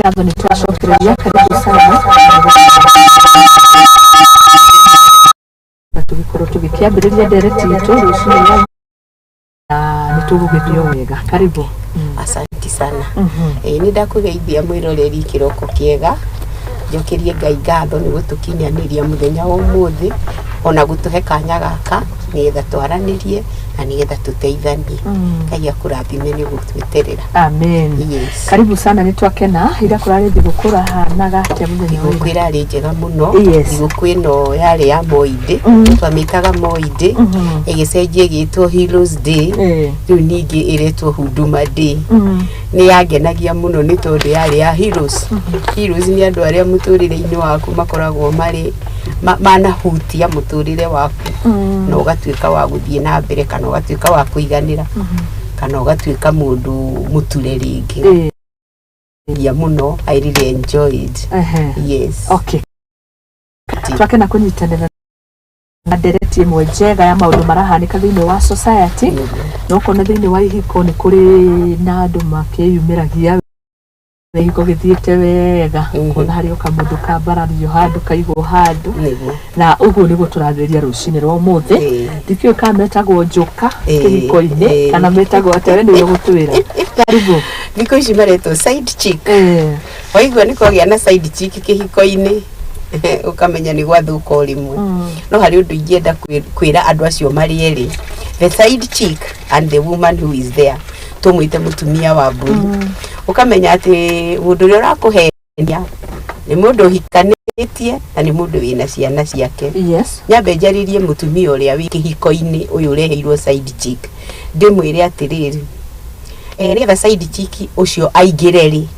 ngatho nĩ twacokereria karibu sana na tũgĩkorwo tũgĩkĩambĩrĩria ndereti itũ rũciinĩ na nĩtũgũgĩthio wega. Karibu. Asante sana. Ni ndakugeithia mwiroreri kiroko kiega njokerie Ngai ngatho ni gutukinyaniria muthenya wa umuthi ona gutuhe kanya gaka nigetha twaranirie na nigetha tuteithanie. Ngai akurathime ni gutweterera. Amen. Yes. Karibu sana nitwakena ira kurari thigukura hanaga atia muthenya wa thigukura ari njega muno. Yes. Thigukura ino yari ya Moide twamitaga Moide igicenjie gitwo Heroes Day riu ningi iretwo Huduma Day. Ni yangenagia muno ni tondu yari ya Heroes. Heroes ni andu aria muturire-ini waku makoragwo mari manahutia muturire waku na ugatuika wa guthie na mbere kana ugatuika wa kuiganira kana ugatuika mundu muture ringi. Ya muno I really enjoyed. Yes. Okay. Twakena kunyitanira na ndereti imwe njega ya maundu marahanika thiini wa society no kona thiini wa ihiko ni kuri na andu makiyumiragia ihiko githiite wega kona hari okamundu kambarario handu kaigwo handu na uguo niguo turathĩria rũcinĩ rwa ũmũthĩ ndikĩũĩ kana metagwo njoka kĩhiko-inĩ kana metagwo atere nĩwe gũtwĩra. Karibu. Thikũ ici maretwo side chick. Waigua nĩ kwagĩa na side chick kĩhiko-inĩ ukamenya ni gwathuka urimwe. No hari undu ingienda kwira andu acio mari eri the side chick and the woman who is there tumwite mutumia wa mburi. Ukamenya ati mundu uri urakuhenia ni mundu hikanitie na ni mundu wina ciana ciake. Yes. Nyambe njaririe mutumia uria wi kihiko-ini uyu ureheirwo side chick ndimwire atiriri nigetha side chick ucio aingireri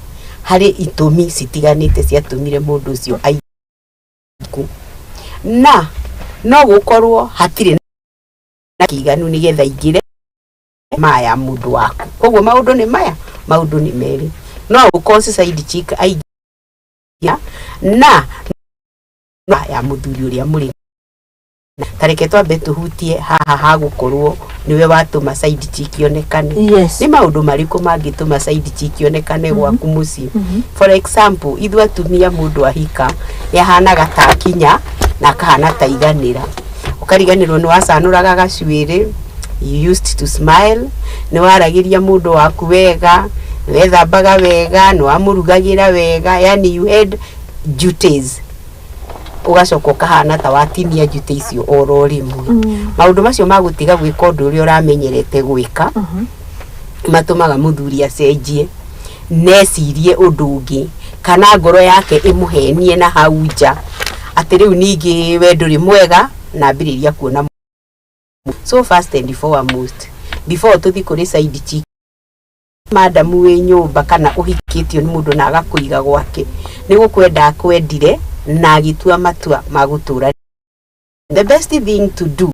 hari itumi citiganite ciatumire mundu ucio na no gukorwo hatire na kiganu nigetha ingire maya mundu waku. Koguo maundu ni maya, maundu ni meri. No gukorwo side chick aigia na ya muthuri uria muri tareke twambe tuhutie haha hagukorwo niwe watuma side chick yonekane. Yes. Ni maundu mariku mangituma side chick yonekane gwaku muci. For example ithu atumia mundu ahika yahanaga ta kinya na kahana ta iganira ukariganirwo ni wacanuraga gacuiri, you used to smile, ni waragiria mundu waku wega, wethambaga wega, ni wamurugagira wega, yani you had duties ugacoka kahana ta watinia duties icio oro rimwe. Maundu macio magutiga gwika undu uria uramenyerete gwika matumaga muthuri acenjie necirie undu ungi kana ngoro yake imuhenie na hau nja ati riu ningi we nduri mwega na ambiriria kuona. So first and foremost before tuthi kuri side chick madamu we nyumba kana uhikitio ni mundu na agakuiga gwake ni gukwenda akwendire na agitua matua magutura. The best thing to do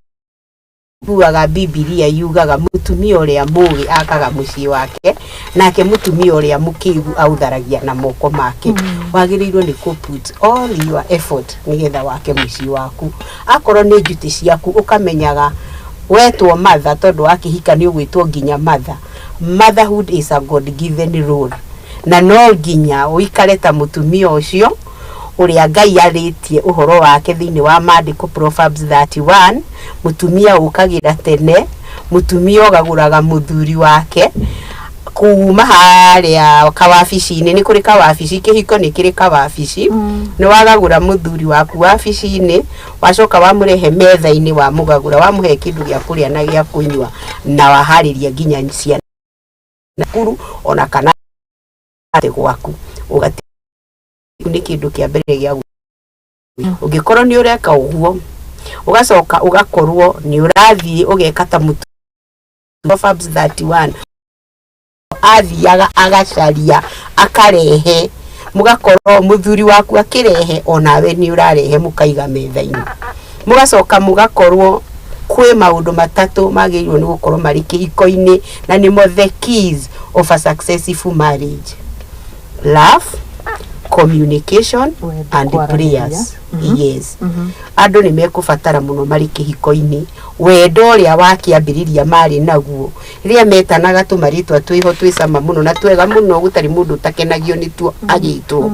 buaga Biblia yugaga mutumia uria mugi akaga mucii wake nake mutumia uria mukigu autharagia na moko make. Wagirirwo ni ku put all your effort nigetha wake mucii waku. Akorwo ni duty ciaku ukamenyaga wetwo mother tondu akihika ni ugwitwo nginya mother. Motherhood is a God given role na no nginya uikare ta mutumia ucio uria Ngai aritie uhoro wake thiini wa Maandiko Proverbs 31. Mutumia ukagira tene, mutumia ogaguraga muthuri wake kuma haria kawabici-ini. Ni kuri kawabici kihiko ni kiri kawabici ni wagagura muthuri waku wabici-ini wacoka wamurehe metha-ini wa mugagura wamuhe kindu gia kuria na gia kunywa na wahariria nginya ciana kuru ona kana ate gwaku ugati ni kindu kia mbere gia ungikorwo ni ureka uguo ugacoka ugakorwo ni urathie ugeka ta mutu Proverbs 31 athiaga agacaria akarehe mugakorwo muthuri waku akirehe onawe ni urarehe mukaiga metha-ini mugacoka mugakorwo kwe maundu matatu magirwo ni gukorwo mari kihiko-ini na nimo the keys of a successful marriage: love, communication and prayers. Yes. Andu ni mekubatara muno mari kihiko-ini wendo uria wakiambiriria mari naguo riria metanaga tumaritwa twiho twisama muno na twega muno gutari mundu takenagio nituo agitwo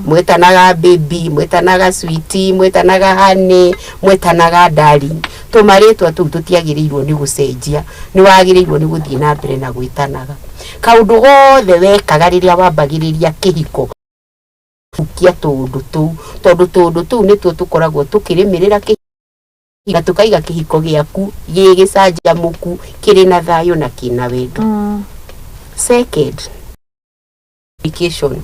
mwetanaga baby, mwetanaga sweetie, mwetanaga honey, mwetanaga darling. Tumaritwa tu tutiagirirwo ni gucenjia, ni wagirirwo ni guthii na mbere na gwitanaga. Kaundu gothe wekaga riria wambagiriria kihiko kia tundu tu nituo tukoragwo tukirimirira na tukaiga kihiko giaku gigicanjamuku kiri na thayo na kina wendo. Second, communication.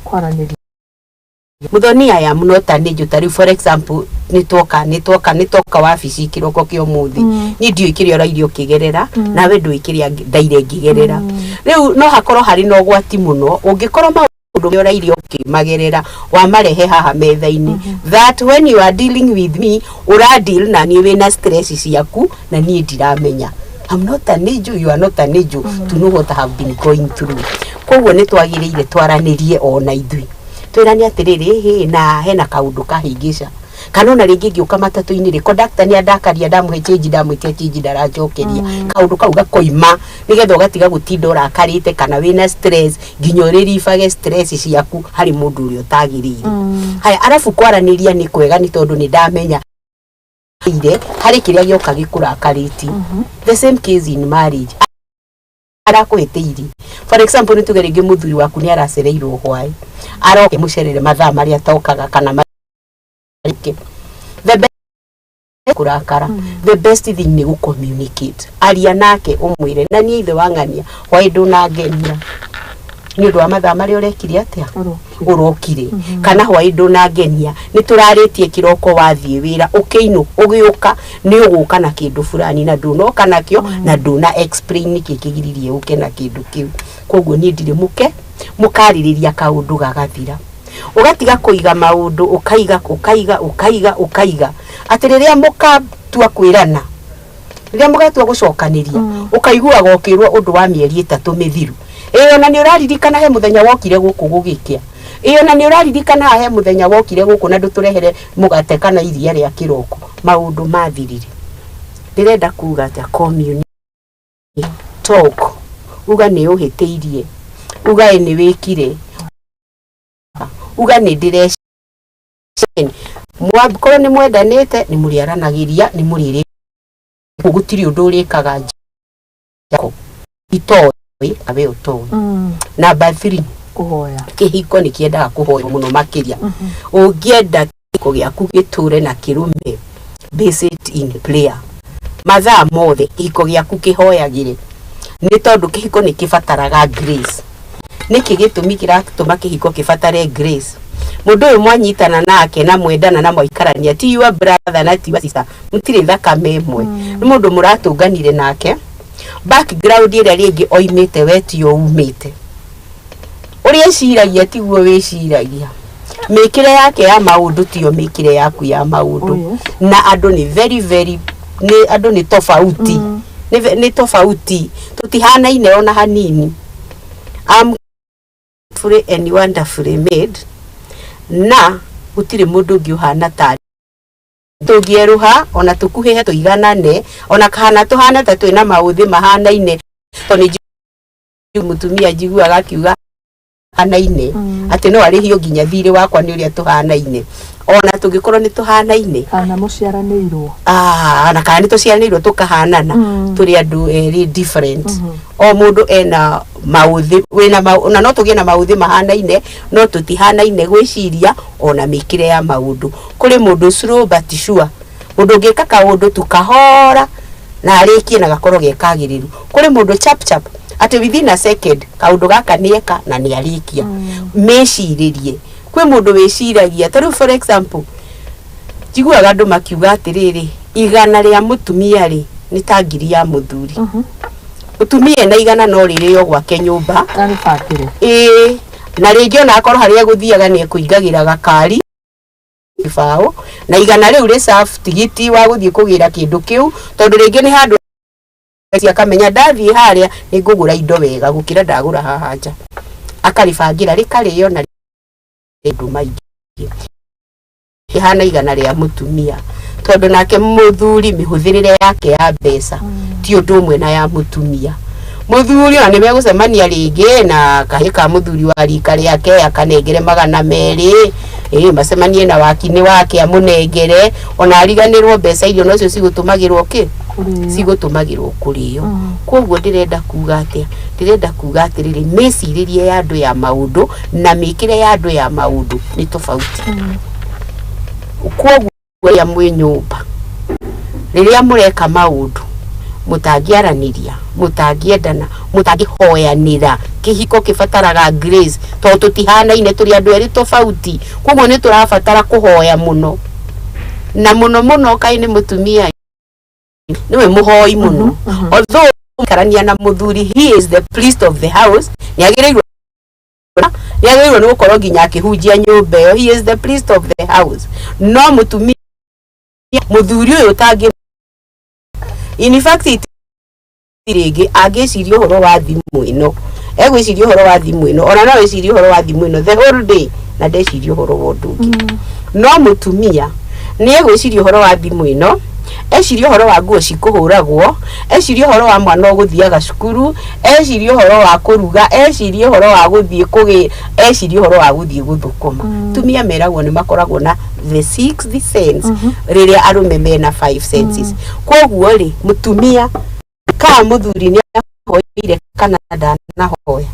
Muthoni aya munota ni tari for example nitoka wabici kiroko kio muthi ni ndio ikiria rairio kigerera na we ndu ikiria ndaire ngigerera riu no hakorwo hari no gwati muno ungikorwo maundu rairio kimagerera wa marehe haha metha-ini that when you are dealing with me ura deal na ni wina stress ciaku na ni ndiramenya. I'm not an angel, you are not an angel to know what I have been going through. Koguo ni twagiriire twaranirie ona ithui twirani atiriri hina hena kaundu kahingica kanona ringi ngiuka matatu-ini ri conductor ni andakaria ndamuhe change ndamwitia change ndarajokeria kaundu kau gakoima nigetha ugatiga gutinda urakarite kana wina stress nginya uririfage stress ciaku hari mundu uri utagirire. Haya arafu kwaraniria ni kwega ni tondu ni ndamenya ire hari kiria gioka gikurakariti. The same case in marriage arakwetiri for example nitugerege muthuri waku ni aracereirwo hwai aroke mucerere mathaa maria tokaga kana marike the best kurakara the best thing ni gu communicate aria nake umwire na ni ithe wangania hwai ndunangenia ni undu wa mathaa maria urekire atia urokire kana hwai ndunangenia ni turaritie kiroko wathie wira ukiinu ugiuka ni uguka na kindu fulani na ndunoka nakio na nduna explain niki kigiririe uke na kindu kiu. Koguo ni ndire mukaririria kaundu gagathira ugatiga kuiga maundu ukaiga atiriria mukatua kwirana riria mugatua gucokaniria ukaigua gokirwo undu wa mieri 3 mithiru iyo na ni uraririkana he muthenya wokire guku gugikia iyo na ni uraririkana he muthenya wokire guku na nduturehere mugate kana iria ria kiroko maundu mathirire. Ndirenda kuga ata community talk uga ni uhiteirie uga ni wikire uga ni direct mwabukoro ni mwendanite ni muriaranagiria ni murire gutiri undu urikaga jako itoi abe utoi. Number 3 kuhoya kihiko ni kiendaga kuhoya muno makiria ungienda kihiko giaku giture na kirume based in prayer mathaa mothe kihiko giaku kihoyagire ni tondu kihiko ni kibataraga grace. Niki gitumi kiratuma kihiko kibatare grace. Mundu uyu mwanyitana nake na mwendana na mwikarania ti your brother na ti your sister mutire thakame imwe ni mundu muratunganire nake background ire ringi oimite wetio umite uria ciragia tiguo wiciragia mikire yake ya maundu tio mikire yaku ya maundu na andu ni very ni andu ni tofauti ni tofauti tutihana ine ona hanini. I'm free and wonderfully made na gutire mundu ngiuhana tari tugieruha ona tukuhehe tuiganane ona kana tuhana ta twina mauthi mahanaine toni mutumia njiguaga akiuga hanaine ati no arihio nginya thiri wakwa ni uria tuhanaine ona tungikorwo ni tuhanaine kana muciaranirwo na kana ni tuciaranirwo tukahanana turi andu eri different o mundu ena mauthi wina ona no tugie na mauthi mahanaine no tutihanaine gwiciria ona mikire ya maundu kuri mundu slow but sure mundu ngeka kaundu tukahora na arikie na gakorwo gekagiriru kuri mundu chap ati within a second kaundu gaka nieka na ni arikia meciririe kwi mundu wiciragia taru for example jiguaga andu makiuga atiriri igana ria mutumia ri ni ta ngiri ya muthuri mutumia na igana no ririo gwake nyumba ari fakire na ringi ona akorwo haria guthiaga ni kuingagira gakari ifao na igana riu ri safu tigiti wa guthie kugira kindu kiu tondu ringi ni handu akamenya ndathie haria ni ngugura indo wega gukira ndagura haha nja akaribangira rikariyo na andu maingi ihana igana ria mutumia tondu nake muthuri mihuthirire yake ya mbeca ti undu umwe na ya mutumia. Muthuri ona nimegucemania ringi na kahika muthuri wa rika riake akanengere 200 macemanie na wakini wake amunengere ona ariganirwo mbeca irio nocio cigutumagirwo ki cigutumagirwo kurio. Koguo ndirenda kuga atia, ndirenda kuga atiriri meciririe ya andu ya maundu na mikire ya andu ya maundu ni tofauti. Koguo ya mwe nyumba riria mureka maundu mutangiaraniria mutangiendana mutangihoyanira kihiko kifataraga grace to tutihanaine turi andu eri tofauti. Koguo ni turabatara kuhoya muno na muno kai ni mutumia niwe muhoi muno. Although karania na muthuri, he is the priest of the house, niagirirwo ni gukorwo nginya akihunjia nyumba iyo. He is the priest of the house. No mutumia muthuri uyu tangi in fact ringi agiciria uhoro wa thimu ino egwiciria uhoro wa thimu ino ona no eciria uhoro wa thimu ino the whole day na ndeciria uhoro wa ndungi. No mutumia ni egwiciria uhoro wa thimu ino eciria uhoro wa nguo cikuhuragwo eciria uhoro wa mwana oguthiaga cukuru eciria uhoro wa kuruga eciria uhoro wa guthie kugi eciria uhoro wa guthie guthukuma. Tumia meragwo ni makoragwo na the 6th sense riria arume mena 5 senses. Koguo ri mutumia ka muthuri ni ahoire kana ndanahoya,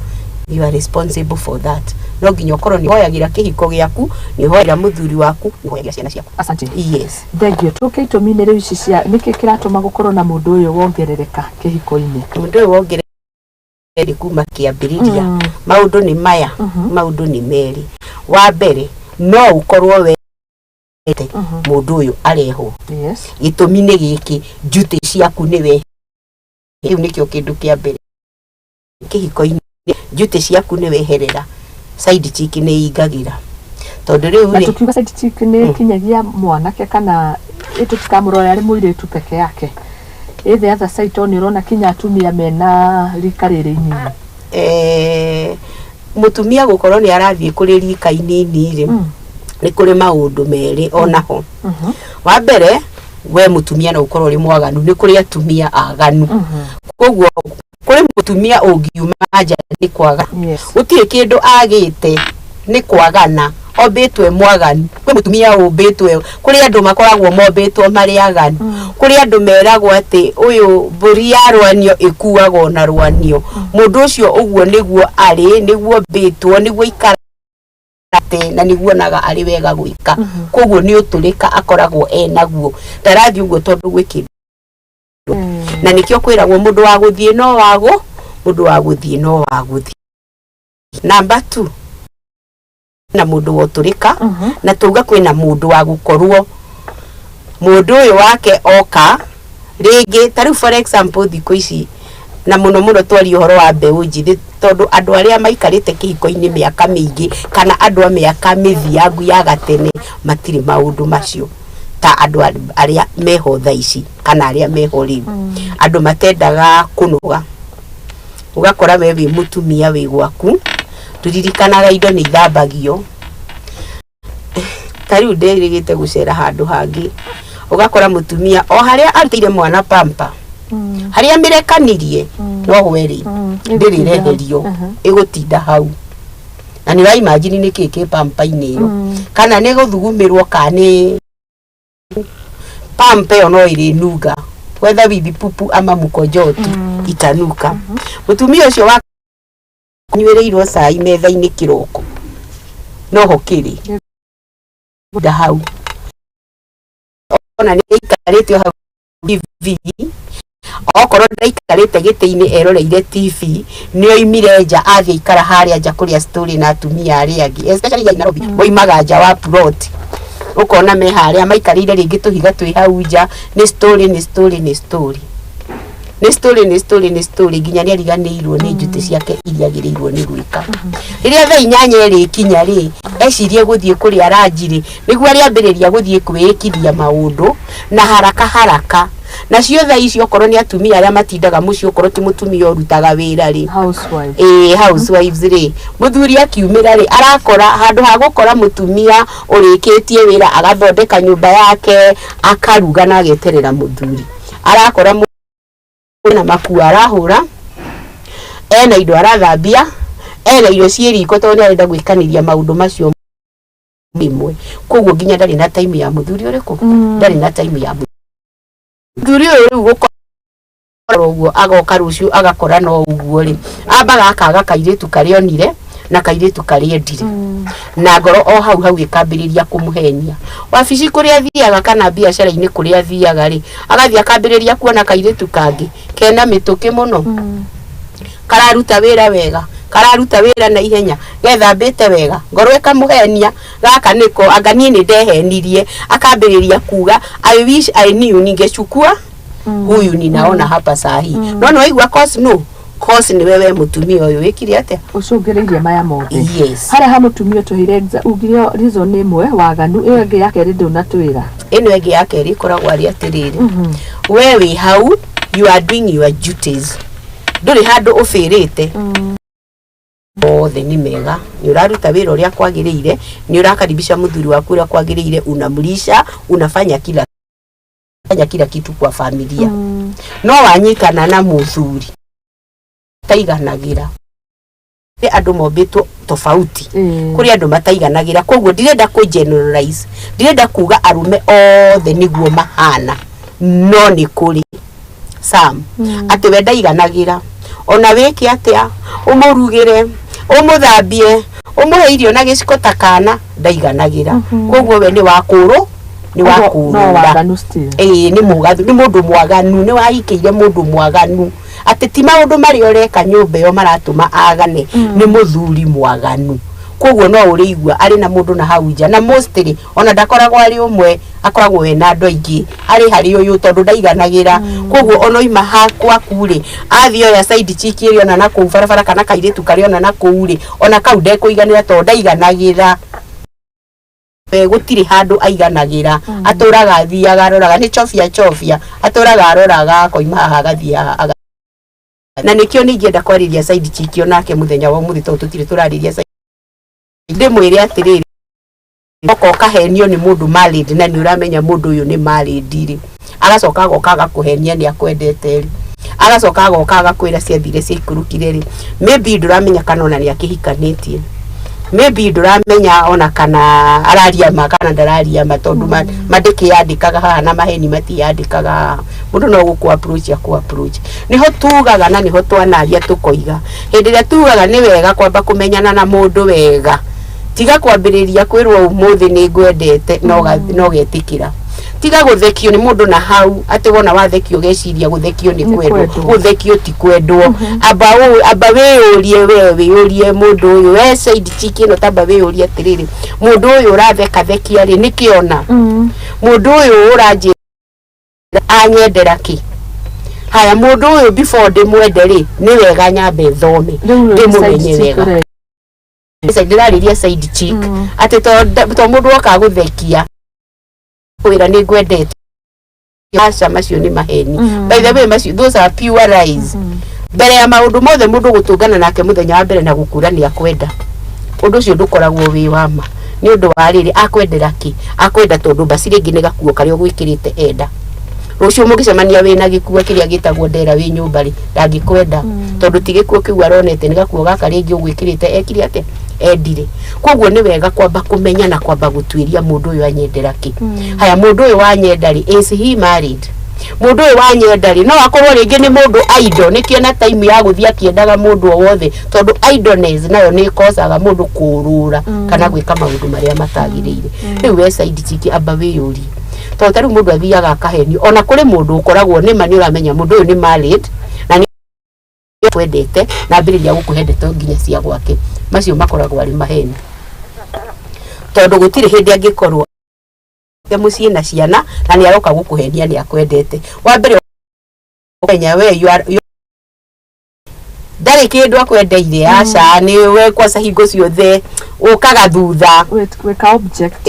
you are responsible for that. No nginya ukorwo ni hoyagira kihiko giaku, ni hoyagira muthuri waku, ni hoyagira ciana ciaku. Asante. Yes. Thengio tuke itumine riu ici cia niki kiratuma gukorwo na mundu uyu wongerereka kihiko-ini. Mundu uyu wongerereka kuma kiambiriria. Maundu ni maya, maundu ni meri. Wa mbere no ukorwo we mundu uyu areho. Yes. Itumine giki njute ciaku niwe. Riu nikio kindu kia mbere. Kihiko-ini njute ciaku niwe herera. Side chick ni igagira. Tondu riu ni tukiuga side chick ni kinyagia mwanake kana tutikamurora ari muiretu peke yake. The other side on urona kinya atumia mena rika riri nyinyi. Mutumia gukorwo ni arathie kuri rika inini ri ni kuri maundu meri onaho. Wa mbere we mutumia na ukorwo ri mwaganu ni kuri atumia aganu. Koguo kuri mutumia ungiuma nja ni kwaga. Utie kindu agite ni kwagana obetwe mwaganu. Kuri mutumia obetwe kuri andu makoragwo mobetwo mari aganu. Kuri andu meragwo ati uyu mburi ya rwanio ikuagwo na rwanio. Mundu ucio uguo niguo ari niguo betwo niguo ikara na niguo naga ari wega gwika. Koguo ni uturika akoragwo enaguo ndarathi uguo tondu gwiki na nikio kwiragwo mundu wa guthie no wago mundu wa guthie no wa guthie. Number 2 na mundu woturika na tuga kwina mundu wa gukorwo mundu uyu wake oka ringi tariu for example thiko ici na muno twari uhoro wa mbeu njithi tondu andu aria maikarite kihiko-ini miaka mingi kana andu a miaka mithiangu ya gatene matiri maundu macio ta andu aria meho tha ici kana aria meho riu. Andu matendaga kunuga ugakora we wi mutumia wi gwaku turirikanaga indo ni ithambagio. Tariu ndirigite gucera handu hangi ugakora mutumia o haria arutire mwana pampa haria mirekanirie no hweri ndirireherio igutinda hau na ni imagine ni kiki pampa-ini iyo kana ni guthugumirwo kani pampa no iri nuga whether with pupu ama mukojotu itanuka. Mutumia ucio wa nywereirwo cai metha-ini kiroko no hokiri da hau ona ni ikarite hau TV okorwo ndaikarite giti-ini eroreire TV ni oimire nja athie ikara haria nja kuria story na atumia aria angi especially ya Nairobi moimaga nja wa plot ukona me haria maikarire ringi tuhiga twi hau nja ni story nginya ni ariganirwo ni njute ciake iria agirirwo ni gwika. Riria thaa 8 ri kinya ri ecirie guthie kuria ranjiri niguo ari ambiriria guthie kwikithia maundu na haraka na cio tha icio korwo ni atumia aria matindaga muci okorwo ti mutumia urutaga wira ri housewives ri muthuri akiumira ri arakora handu ha gukora mutumia urikitie wira agathondeka nyumba yake akaruga na ageterera muthuri arakora na makua arahura ena indo arathambia ena irio ciiriko tondu arenda gwikaniria maundu macio imwe koguo nginya ndari na time ya muthuri uriku ndari na time ya muthuri uyu gukora uguo agoka ruciu agakora no uguo ri ambaga akaga kairitu karionire na kairitu kariendire na ngoro o hau ikambiriria kumuhenia wabici kuria athiaga kana biacara-ini kuria athiaga ri agathi akambiriria kuona kairitu kangi kena mituki muno kararuta wira wega kararuta wira na ihenya gethambite wega ngoro ikamuhenia gaka niko anga nie ni ndehenirie akambiriria kuga I wish I knew ningechukua huyu ninaona hapa saa hii no waigua cause no cause ni wewe mutumia uyu wikiri atia ucungiririe maya mothe yes hara ha mutumia tuhire ugirio reason imwe waganu iyo ngi yake ri nduna twira ino ngi yake ri koragwo ari atiriri wewe how you are doing your duties nduri handu ufirite othe ni mega ni uraruta wira uria kwagiriire ni urakaribisha muthuri waku uria kwagiriire unamlisha unafanya kila kitu kwa familia no wanyitana na muthuri taiganagira andu mombitwo tofauti kuri andu mataiganagira koguo ndirenda ku generalize ndirenda kuga arume othe niguo mahana no ni kuri sam ati we ndaiganagira ona wiki atia umurugire umuthambie umuhe irio na giciko takana ndaiganagira koguo we ni wakuru ni wakuru ni mugathu ni mundu mwaganu ni wahikiire mundu mwaganu ati ti maundu mari oreka nyumba yo maratuma agane ni muthuri mwaganu koguo no urigwa ari na mundu na hau nja na mostly ona ndakoragwo ari umwe akoragwo we na andu aingi ari hari uyu tondu ndaiganagira koguo ono ima hakwa kure athio ya side chiki iri ona na ku barabara kana kairitu kari ona na kuuri ona kau ndekuiganira tondu ndaiganagira gutiri handu aiganagira aturaga athiaga aroraga ni chofia aturaga aroraga koima haha gathia na nikio ningienda kwariria side chiki onake muthenya wa muthi tondu tutire turariria side ndimwire atiriri oko kahenio ni mundu married na ni uramenya mundu uyu ni married ri agacoka goka agakuhenia ni akwendete ri agacoka goka agakwira ciathire ciikurukire ri maybe nduramenya kana ona ni akihikanitie maybe nduramenya ona kana araria makana ndararia matondu mandiki yandikaga haha na maheni mati yandikaga mundu no guku approach niho tugaga na niho twanaria tukoiga hindi ria tugaga ni wega kwamba kumenyana na mundu wega tiga kwambiriria kwirwo umuthi ni ngwendete no getikira tiga guthekio ni mundu na hau ati wona wathekio geciria guthekio ni kwendwo guthekio ti kwendwo aba we urie mundu uyu we side chiki no tamba we urie atiriri mundu uyu uratheka thekia ri nikiona mundu uyu uraje anyendera ki haya mundu uyu before ndimwende ri ni wega nyambe thome ndimumenye wega isa ndirariria side chick ati to mundu waka guthekia wira ni ngwendete asha macio ni maheni by the way macio those are pure lies mbere ya maundu mothe mundu gutungana nake muthenya wa mbere na gukurania kwenda undu ucio ndukoragwo wi wama ni undu wa riri akwendera ki akwenda tondu basi ringi ni gakuo kari ogwikirite enda rucio mugicemania wina gikuo kiria gitagwo ndera wi nyumba ri ndangikwenda tondu tigikuo kiu aronete ni gakuo gaka ringi ogwikirite ekiri ate endire koguo ni wega kwamba kumenya na kwamba gutwiria mundu uyu anyendera ki haya mundu uyu wanyendari is he married mundu uyu wanyendari no akorwo ringi ni mundu idol nikio na time ya guthia kiendaga mundu o wothe tondu idleness nayo ni kosaga mundu kurura kana gwika maundu maria matagiriire riu we side chiki amba wiyuri tondu tari mundu athiaga akahenio ona kuri mundu ukoragwo ni mani uramenya mundu uyu ni married na ni kwendete na mbiriria gukuhendete nginya cia gwake macio makoragwo ari maheni tondu gutire hindi angikorwo mucii na ciana na ni aroka gukuhenia ni akwendete wa mbere kenya we ndari kindu akwendeire aca ni we kwa sahingo ciothe ukaga thutha weka object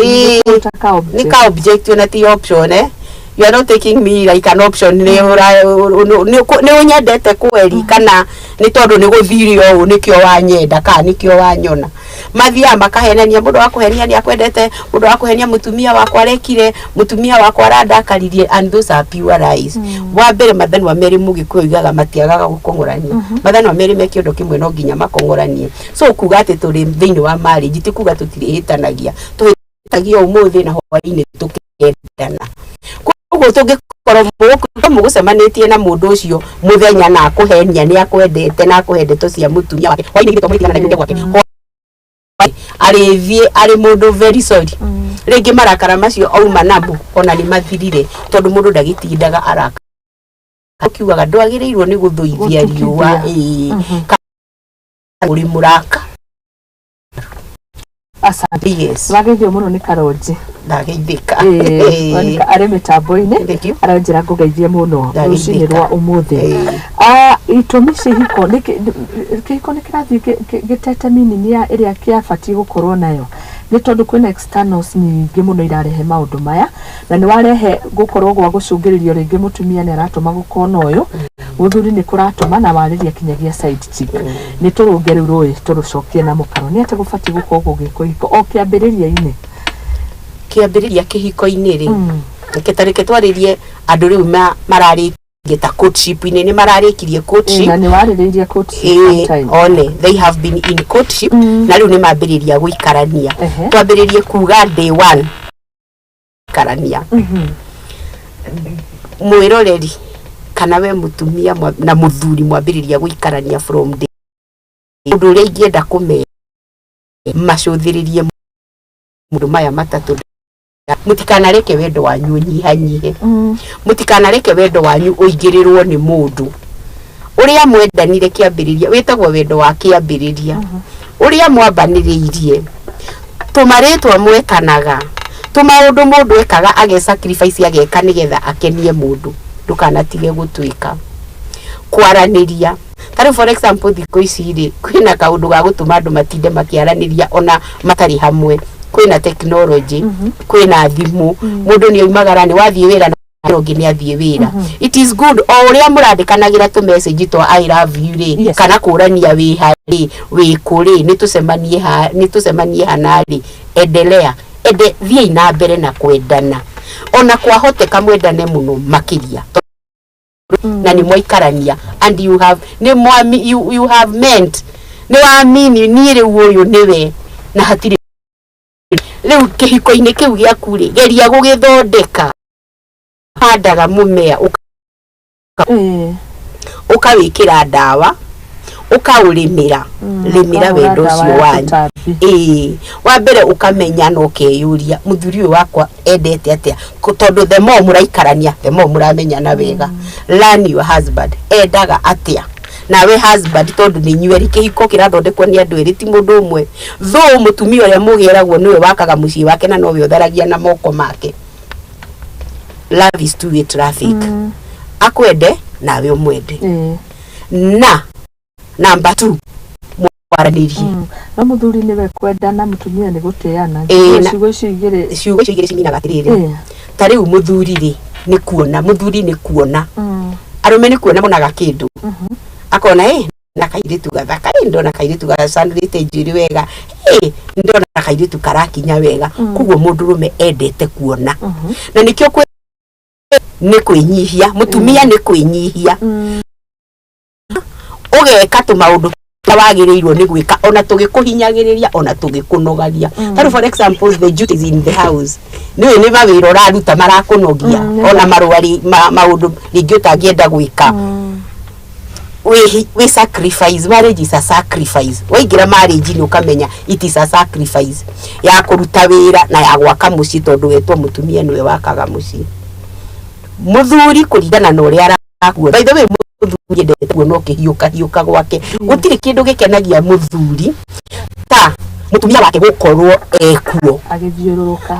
ni ka object na ti option you are not taking me like an option ni unyendete kweli kana ni tondu ni guthiri o nikio wanyenda ka nikio wanyona mathia makahenania mundu wa kuhenia ni akwendete mundu wa kuhenia mutumia wakwa rekire mutumia wakwa randakaririe and those are pure lies wa mbere mathani wa meri mugikuo igaga matiagaga gukongorania mathani wa meri meki undu kimwe no nginya makongoranie so kuga ati turi thiini wa marriage ti kuga tutirihitanagia tuhitagia umuthi na hwaini tukendana koguo tungikorwo mugucemanitie na mundu ucio muthenya na akuhenia ni akwendete na akuhendeto cia mutumia wake hwaini gito muitigana na ndugu wake ari mundu very sorry ringi marakara macio auma nabo ona ni mathirire tondu mundu ndagitindaga araka akiugaga ndwagirirwo ni guthuithia riua uri muraka asante yes wageithio muno ni Karonji ndageithika ari mitambo-ini aranjira ngugeithie muno rucini rwa umuthi itumi cihiko ni kirathi gitete minini ya iria kiabati gukorwo nayo ni tondu kwina externals nyingi muno irarehe maundu maya na ni warehe gukorwo gwa gucungiririo ringi mutumia ni aratuma gukona uyu muthuri ni kuratuma na wariria kinyagia side chick ni turungeru rui turucokie na mukaro ni ate gubati gukorwo gugikuhiko o kiambiriria-ini kiambiriria kihiko-ini ri ketarike twaririe andu riu marari geta courtship ni mararikirie courtship na ni waririria courtship one they have been in courtship na riu ni mambiriria guikarania twambiririe kuga day one karania mwiroreri kana we mutumia na muthuri mwambiriria guikarania from day undu uria ingienda kumenya macuthiririe mundu maya matatu mutikanareke wendo wanyu nyihanyihe mutikanareke wendo wanyu uigirirwo ni mundu uria mwendanire kiambiriria witagwo wendo wa kiambiriria uria mwambaniriirie tumaritwa mwekanaga tumaundu mundu ekaga age sacrifice ageka nigetha akenie mundu ndukanatige gutwika kwaraniria tari for example thiko ici ri kwina kaundu ga gutuma andu matinde makiaraniria ona matari hamwe kwina technology kwina thimu mundu ni umagara ni wathie wira na ngi ni athie wira it is good o uria murandikanagira tu message to I love you ri kana kurania wi hari wi kuri ni tusemanie hanari endelea thie ina mbere na kwendana ona kwahoteka mwendane muno makiria na ni mwikarania and you have you have meant ni waamini ni ri uyu niwe na hatiri riu kihiko-ini kiu giaku ri geria gugithondeka handaga mumea ukawikira ndawa ukaurimira rimira wendo ucio wanyu wa mbere ukamenya no ukeyuria muthuri uyu wakwa endete atia tondu the more muraikarania the more muramenya na wega learn your husband endaga atia nawe husband tondu ni nyueri kihiko kirathondekwo ni andu eri ti mundu umwe tho mutumia uria mugiragwo niwe wakaga mucii wake na nowe utharagia na moko make love is two-way traffic akwende nawe umwende na number 2 mwaranirie na muthuri niwe kwenda na mutumia ni guteana ciugo cigire ciminaga atiriri tariu muthuri ri ni kuona muthuri ni kuona arume ni kuona monaga kindu akona na kairitu gathaka ndona kairitu ga sandrite njiri wega ndona kairitu karakinya wega kuguo mundurume endete kuona na nikio ni kwinyihia mutumia ni kwinyihia ugeka tu maundu tawagirirwo ni gwika ona tugikuhinyagiriria ona tugikunogagia tari for example the duties in the house ni bawiro raruta marakunogia ona marwari maundu ringi utagienda gwika we sacrifice. Marriage is a sacrifice. Waigira marriage ni ukamenya it is a sacrifice ya kuruta wira na ya gwaka muci tondu wetwo mutumia niwe wakaga muci muthuri kuringana na uria arakuo. By the way muthuri ndete kuona hiuka gwake gutiri kindu gikenagia muthuri ta mutumia wake gukorwo ekuo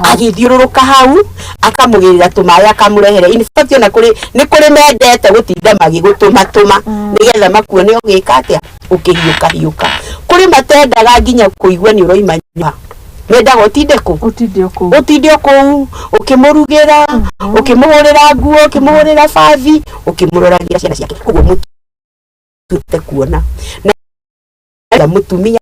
agithiururuka hau akamugirira tumaya akamurehere. In fact ona kuri ni kuri mendete gutinda magigutuma nigetha makuone ugika atia ukihiuka kuri matendaga nginya kuigwa ni uroima nyuma mendaga utinde ku utinde ku ukimurugera ukimuhurira nguo ukimuhurira bathi ukimuroragia ciana ciake koguo mutute kuona na mutumia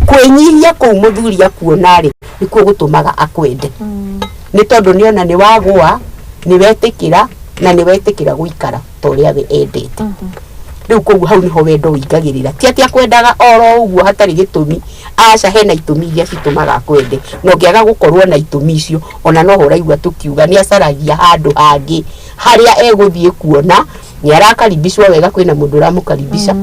kwenyihia kou muthuria kuona ri nikuo gutumaga akwende ni tondu niona ni wagwa ni wetikira na ni wetikira guikara toria we endete riu koguo hau niho wendo wingagirira ti atia kwendaga oro uguo hatari gitumi aca hena itumi iria citumaga kwende no ngiaga gukorwo na itumi icio ona no horaigua tukiuga ni acaragia handu hangi haria eguthie kuona ni arakaribishwa wega kwina mundu uramukaribisha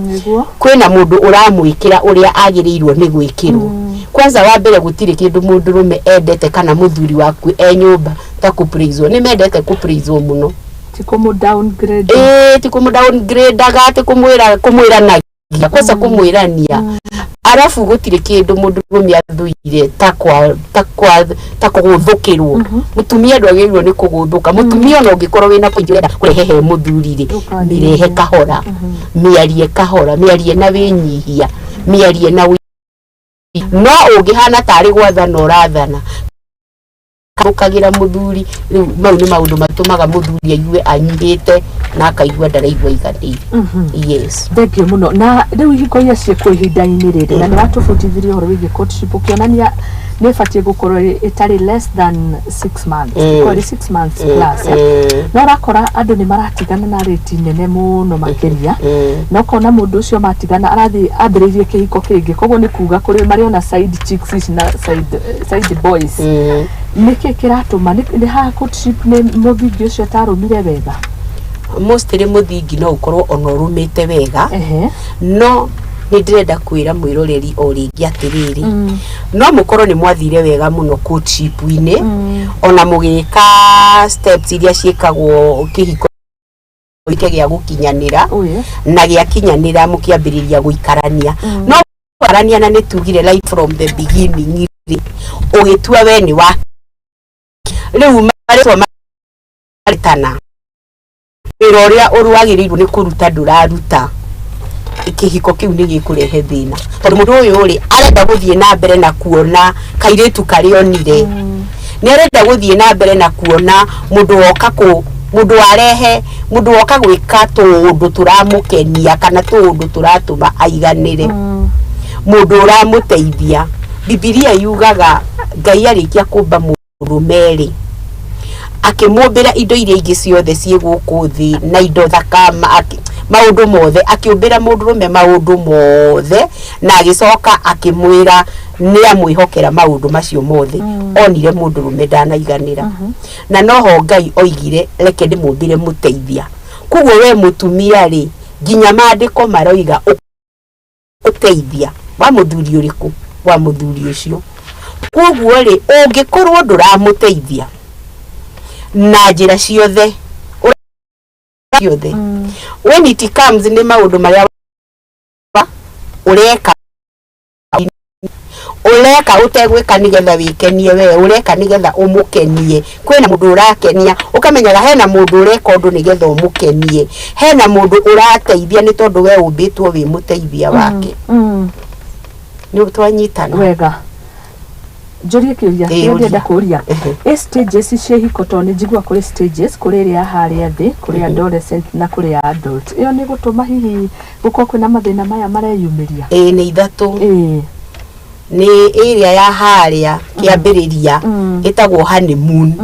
kwina mundu uramwikira uria agirirwo ni gwikirwo kwanza wa mbere gutire kindu mundu rume endete kana muthuri waku nyumba ta kupraise ni mendete kupraise muno tikumu downgrade tikumu downgrade agate kumwira nagia kwanza kumwirania arafu gutire kindu mundu rume athuire ta kuguthukirwo mutumia ndwagirwo ni kuguthuka mutumia no ngikorwo wina kuinjirenda kurehe muthuri ri mirehe kahora miarie kahora miarie na winyihia miarie na no ungihana tari gwathana urathana ukagira muthuri mau ni maundu matumaga muthuri aigue anyihite na akaigua ndaraigua iganire yes thengio muno na riu igiko ia cie kwa ihinda-ini riri na ni watubutithirie horo wigi courtship ukionania ni batie gukorwo itari less than 6 months kwa 6 months plus na rakora andu ni maratigana na rate nene muno makiria na ukona mundu ucio matigana arathi ambiririe kihiko kingi koguo ni kuga kuri mariona side chicks na side boys niki kiratuma ni ha courtship ni muthingi ucio tarumire wega mostly muthingi no ukorwo ono rumite wega no ni ndirenda kwira mwiroreri o ringi atiriri no mukorwo ni mwathire wega muno courtship-ini ona mugika steps iria ciikagwo kihiko ike gia gukinyanira na gia kinyanira mukiambiriria guikarania no guikarania na nitugire right from the beginning ugitua we ni wa riu maretwa maritana iroria uruagirirwo ni kuruta nduraruta ikihiko kiu ni gikurehe thina tondu mundu uyu ri arenda guthie na mbere na kuona kairetu karionire ni arenda guthie na mbere na kuona mundu woka ku mundu arehe mundu woka gwika tundu turamukenia kana tundu turatuma aiganire mundu uramuteithia Biblia yugaga Ngai arikia kumba murumeri akimumbira indo iria ingi ciothe cie guku thi na indo thakama maundu mothe akiumbira mundurume maundu mothe na agicoka akimwira ni amwihokera maundu macio mothe onire mundurume ndanaiganira na noho Ngai oigire reke ndimumbire muteithia kuguo we mutumia ri nginya maandiko maroiga uteithia wa muthuri uriku wa muthuri ucio kuguo ri ungikorwo nduramuteithia na njira ciothe when it comes ni maundu maria ureka utegwika nigetha wikenie we ureka nigetha umukenie kwina mundu urakenia ukamenyaga hena mundu ureka undu nigetha umukenie hena mundu urateithia ni tondu we umbitwo wi muteithia wake ni twanyitana wega Joria kiuria ndienda kuria stages cia hikoto ni njigua kuri stages kuri ria haria thi kuri adolescent na kuri adult iyo ni gutuma hihi guko kwina mathina maya mareyumiria ni ithatu ni area ya haria kiambiriria itagwo honeymoon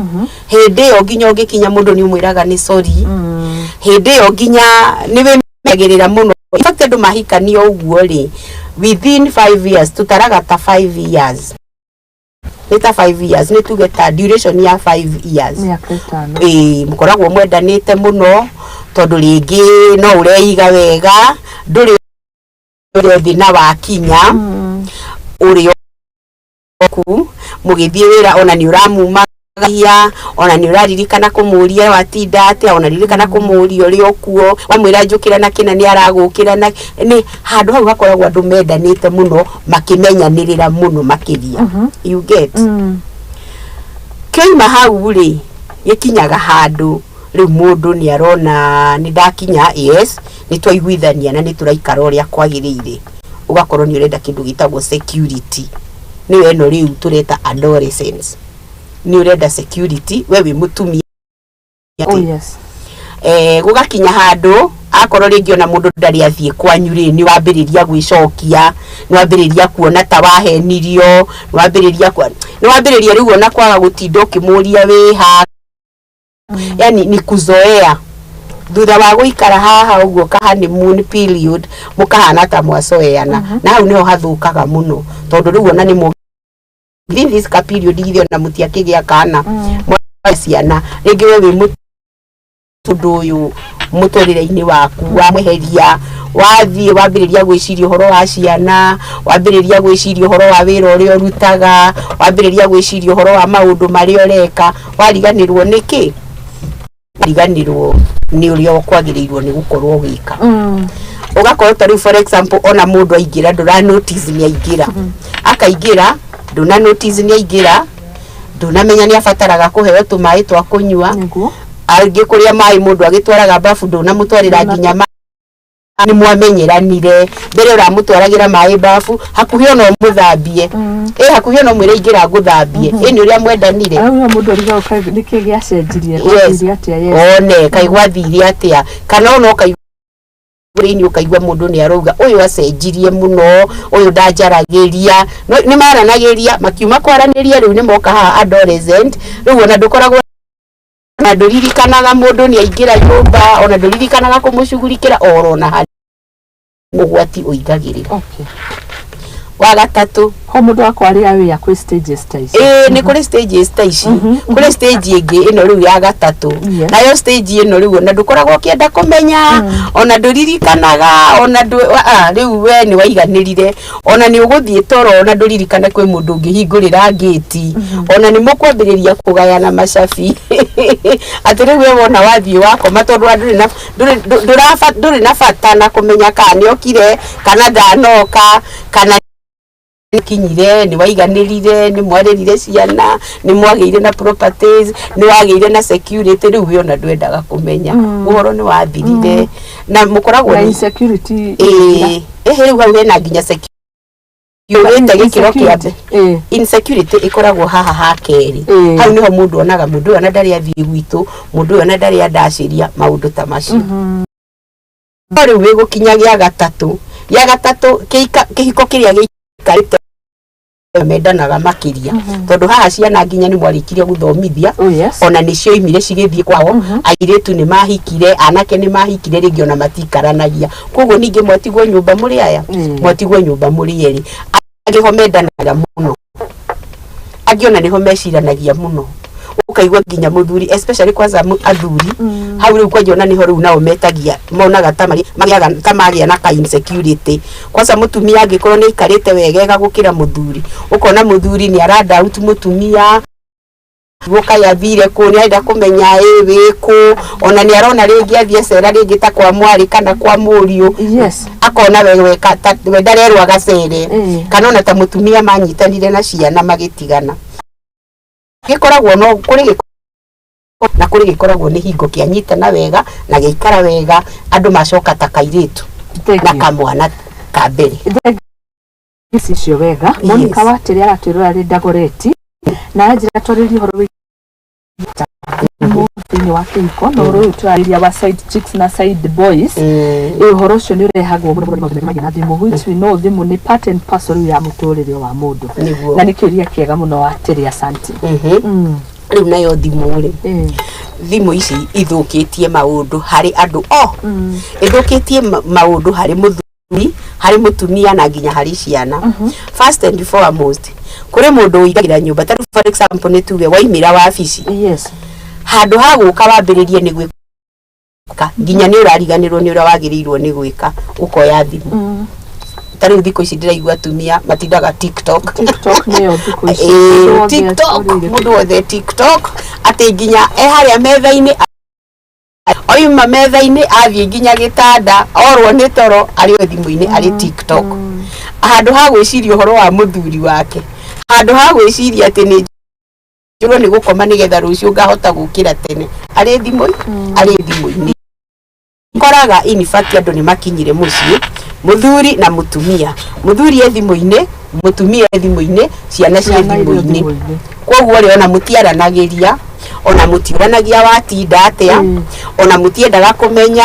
hindi yo nginya ungikinya mundu ni umwiraga ni sorry hindi yo nginya ni wemagirira muno fact andu mahikanio uguo ri within 5 years tutaraga ta 5 years Nita 5 years ni tugeta duration ya 5 years mukoragwo mwendanite muno tondu ringi no ureiga wega nduri thina wa kinya uri ku mugithie wira ona ni uramumagahia ona ni uraririkana kumuria watinda ate ona ririkana kumuria uri okuo wamwira njukira na kina ni aragukira na ni handu hau hakoragwo andu mendanite muno makimenyanirira muno makiria you get kima hau ri yekinyaga handu riu mundu ni arona ni ndakinya yes ni twaiguithania na ni turaikara uria kwagirire ugakorwo ni urenda kindu gitagwo security ni we no riu tureta adolescents ni urenda security we wi mutumia yes gugakinya handu akorwo ringi ona mundu ndari athie kwanyu ri ni wambiriria gwicokia ni wambiriria kuona ta wahenirio ni wambiriria riu ona kwaga gutinda ukimuria wi ha yani ni kuzoea thutha wa guikara haha uguo ka honeymoon period mukahana ta mwacoeana na hau niho hathukaga muno tondu riu ona ni within this period ithio na mutiakigia kana ciana ringi we wi mundu uyu muturire-ini waku wa mweheria wathie wambiriria gwiciria uhoro wa ciana wambiriria gwiciria uhoro wa wira uria urutaga wambiriria gwiciria uhoro wa maundu mari ureka wariganirwo niki wariganirwo ni uria ukwagirirwo ni gukorwo wika ugakorwo tari for example ona mundu aingira ndura notice ni aingira akaigira nduna notice ni aingira ndunamenya ni afataraga kuheo tumai twa kunywa angi kuria mai mundu agitwaraga bafu nduna mutwarira nginya ni mwamenyeranire mbere uramutwaragira mai bafu hakuhi ono muthambie hakuhi ono mwire ingira nguthambie ni uria mwendanire mundu ariga niki giacenjirie atia one kaigwa thiri atia kana ono kaigwa ukaigwa mundu ni arouga uyu acenjirie muno uyu ndanjaragiria ni maranagiria makiuma kwaraniria riu ni moka ha adolescent riu ona ndukoragwo na nduririkanaga mundu ni aingira nyumba ona nduririkanaga kumucugurikira orona hari mugwati uigagirira wa gatatu ho mundu akwaria wia kwi stages ta ici ni kuri stages ta ici kuri stage ingi ino riu ya gatatu nayo stage ino riu na ndukoragwo kienda kumenya ona nduririkanaga ona riu we ni waiganirire ona ni uguthie toro ona nduririkana kwi mundu ngihingurira gate ona ni mukwambiriria kugayana macabi ati riu we wona wathie wakoma tondu nduri na bata na kumenya kana ni okire kana ndanoka kana kinyire ni waiganirire ni mwarerire ciana ni mwageire na properties ni wageire na security riu we ona ndwendaga kumenya uhoro ni wathirire na mukoragwo ni insecurity riu hau hena nginya security yurete gikiro kiabe insecurity ikoragwo haha hakeri hau niho mundu onaga mundu ona ndari athie gwitu mundu ona ndari andaciria maundu ta macio riu we gukinyagia ya gatatu kihiko kiria gikarite mendanaga makiria tondu haha ciana nginya ni mwarikirie guthomithia ona nicio imire cigithie kwao airetu ni mahikire anake ni mahikire ringi ona matikaranagia koguo ningi mwatigwo nyumba muri aya mwatigwo nyumba muri eri agiho mendanaga muno agiona niho meciranagia muno ukaigwa nginya muthuri especially kwanza athuri hau riu kwajona niho riu nao metagia monaga tamari na ka insecurity kwanza mutumia angikorwo ni ikarite wegega gukira muthuri ukona muthuri ni arada out mutumia guka yathire ku ni aida kumenya wiku ona ni arona ringi athie cera ringi ta kwa mwari kana kwa murio akona wewe ndarerwa agacere kana ona ta mutumia manyitanire na ciana magitigana gikoragwo no kuri gikoragwo ni hingo kianyitana wega na giikara wega andu macoka ta kairitu na kamwana ka mbere icio wega Monica Watiri aratwirora ri Dagoretti na anjira twariri horo thini wa kihiko no ru twariria wa side chicks na side boys uhoro ucio ni urehagwo na thimu which we know thimu ni part and parcel ya muturire wa mundu na ni kiuria kiega muno Watiri asante riu nayo thimu ri thimu ici ithukitie maundu hari andu ithukitie maundu hari muthuri hari mutumia na nginya hari ciana first and foremost kuri mundu uigagira nyumba ta for example ni tuge waimira wabici handu ha guka wambiririe ni gwika nginya ni urariganirwo ni ura wagirirwo ni gwika ukoya thimu tari thiko ici ndiraigua tumia matindaga TikTok niyo thiko ici TikTok mundu wothe TikTok ati nginya haria metha-ini oyuma metha-ini athie nginya gitanda orwo ni toro ari thimu-ini ari TikTok handu ha gwiciria uhoro wa muthuri wake handu ha gwiciria ati ni njuro ni gukoma nigetha rucio ngahota gukira tene ari thimu-ini koraga in fact andu ni makinyire mucii muthuri na mutumia muthuri thimu-ini mutumia thimu-ini ciana cia thimu-ini koguo ri ona mutiaranagiria ona mutiuranagia watinda atia ona mutiendaga kumenya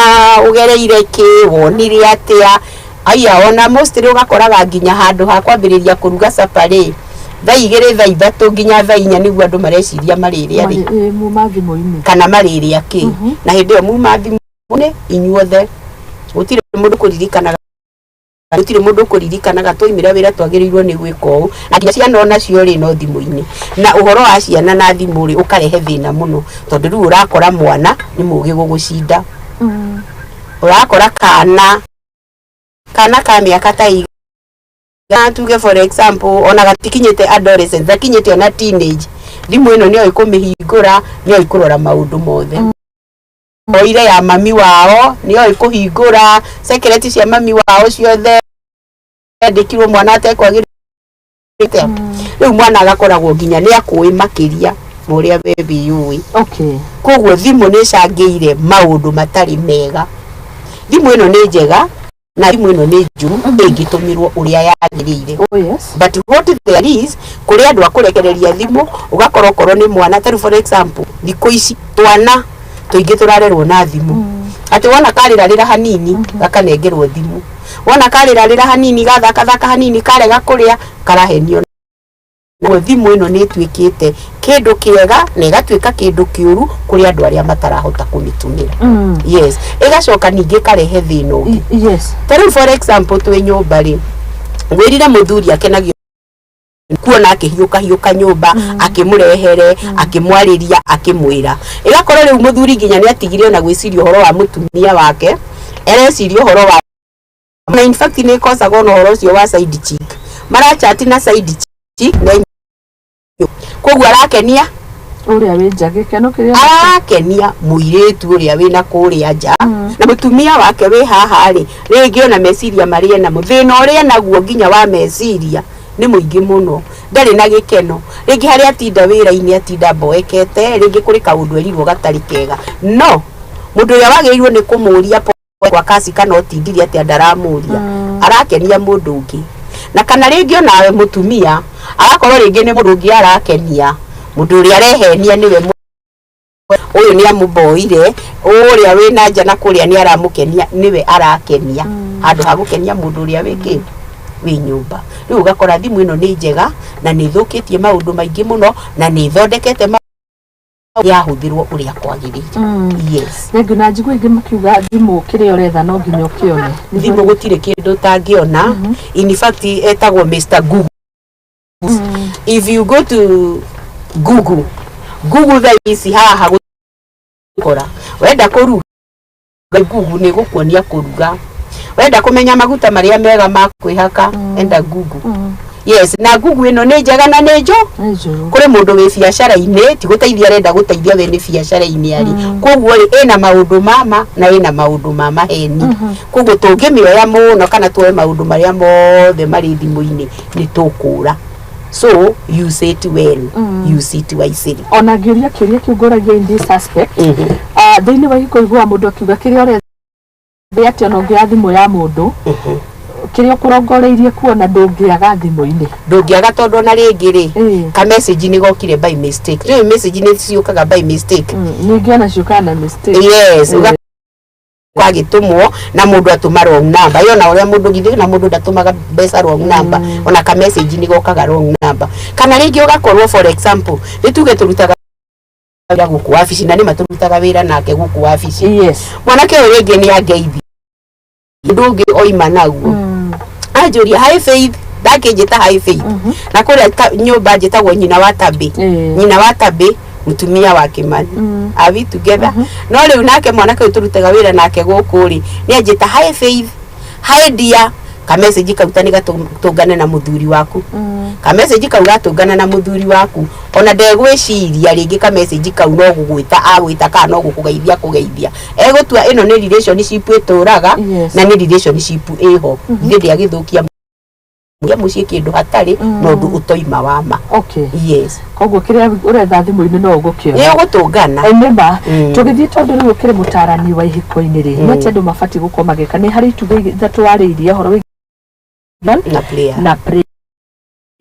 ugereire ki wonire atia aya ona mostly ugakoraga nginya handu ha kwambiriria kuruga sapari thaa 2 thaa 3 nginya thaa 4 niguo andu mareciria marire ari muma thimu-ini kana marire aki na hindi yo muma thimu-ini inyuothe gutire mundu kuririkanaga gutire mundu kuririkanaga twaimira wira twagirirwo ni gwika uu na nginya ciana onacio ri no thimu-ini na uhoro wa ciana na thimu ri ukarehe thina muno tondu riu urakora mwana ni mugi gugucinda urakora kana ka miaka ta tuge for example ona gatikinyete adolescent gakinyete ona teenage thimu ino niyo ikumihingura niyo ikurora maundu mothe oire ya mami wao niyo ikuhingura secret cia mami wao ciothe ndikirwo mwana atekwagirite riu mwana agakoragwo nginya ni akui makiria muria bebi yui koguo thimu ni cangiire maundu matari mega thimu ino ni njega na thimu ino ni njuru ingitumirwo uria yagirire but what there is kuri andu akurekereria thimu ugakorwo korwo ni mwana tari for example thiko ici twana tuingi turarerwo na thimu ati wona karirarira hanini gakanengerwo thimu wona karirarira hanini gathaka hanini karega kuria karahenio na thimu ino ni twikite kindu kiega na igatwika kindu kiuru kuri andu aria matarahota kumitumira yes igacoka ningi karehe thina ungi tari for example twi nyumba ri ngwirire muthuri akenagio kuona akihiuka nyumba akimurehere akimwariria akimwira igakorwo riu muthuri nginya ni atigire ona gwiciria uhoro wa mutumia wake ereciria uhoro wa na in fact ni kosaga ona uhoro ucio wa side chick marachati na side chick na koguo arakenia uria wi nja gikeno kiria arakenia muiretu uria wina kuria nja na mutumia wake wi haha ri ringi ona meciria marie na muthina uria naguo nginya wa meciria ni muingi muno ndari na gikeno ringi hari atinda wira-ini atinda mboekete ringi kuri kaundu erirwo gatari kega no mundu uria wagirirwo ni kumuria kwa kasi kana otindiri ati andaramuria arakenia mundu ungi na kana ringi onawe mutumia agakorwo ringi ni mundu ungi arakenia mundu uria arehenia niwe uyu ni amuboire uria wina nja na kuria ni aramukenia niwe arakenia handu ha gukenia mundu uria wingi wi nyumba riu ugakora thimu ino ni njega na ni thukitie maundu maingi muno na ni thondekete yahuthirwo uria kwagirire yes ngi na njigua ingi makiuga thimu kiria uretha no nginya ukione thimu gutire kindu tangiona in fact etagwo Mr Google if you go to Google that is haha gukora wenda kuruga Google ni gukuonia kuruga wenda kumenya maguta maria mega ma kwihaka enda Google yes na Google ino ni njega na ni njo kuri mundu wi biacara-ini ti guteithia renda guteithia we ni biacara-ini ari koguo ina maundu mama na ina maundu mama heni koguo tungimioya muno kana tuwe maundu maria mothe mari thimu-ini ni tukura so use it well use it wisely ona ngiuria kiuria kiungoragia in this aspect thiini wa ikuigua mundu akiuga kiria uretha ati ona ngia thimu ya mundu kiria kurongoreirie kuona ndungiaga thimu-ini ndungiaga tondu na ringi ri ka message ni gokire by mistake ni message ni ciukaga by mistake ningi ona ciukaga na mistake yes kwagitumwo na mundu atuma wrong number yona uria mundu githi na mundu ndatumaga mbeca wrong number ona ka message ni gokaga wrong number kana ringi ugakorwo for example nituge turutaga wira guku wabici na ni maturutaga wira nake guku wabici yes mwanake uyu ringi ni angeithi ndungi oima naguo ajuria high faith ndakijita high faith na kuria nyumba njitagwo nyina wa tabi mutumia wa Kimani avi together no riu nake mwanake uyu turutaga wira nake guku ri ni anjita high faith high dear ka message kauta ni gatungane na muthuri waku ka message kau gatungana na muthuri waku ona ndegwiciria ringi ka message kau no gugwita agwita kana no gukugeithia kugeithia egutua ino ni relationship ituraga na ni relationship iho ndi agithukia ya mucie kindu hatari nondu utoima wama yes koguo kiria uretha thimu-ini no ugukiona ye gutungana remember tugithie tondu riu kire mutarani wa ihiko-ini ri ni ati andu mabati gukorwo magika ni hari tuge ithatu wariirie horo na prayer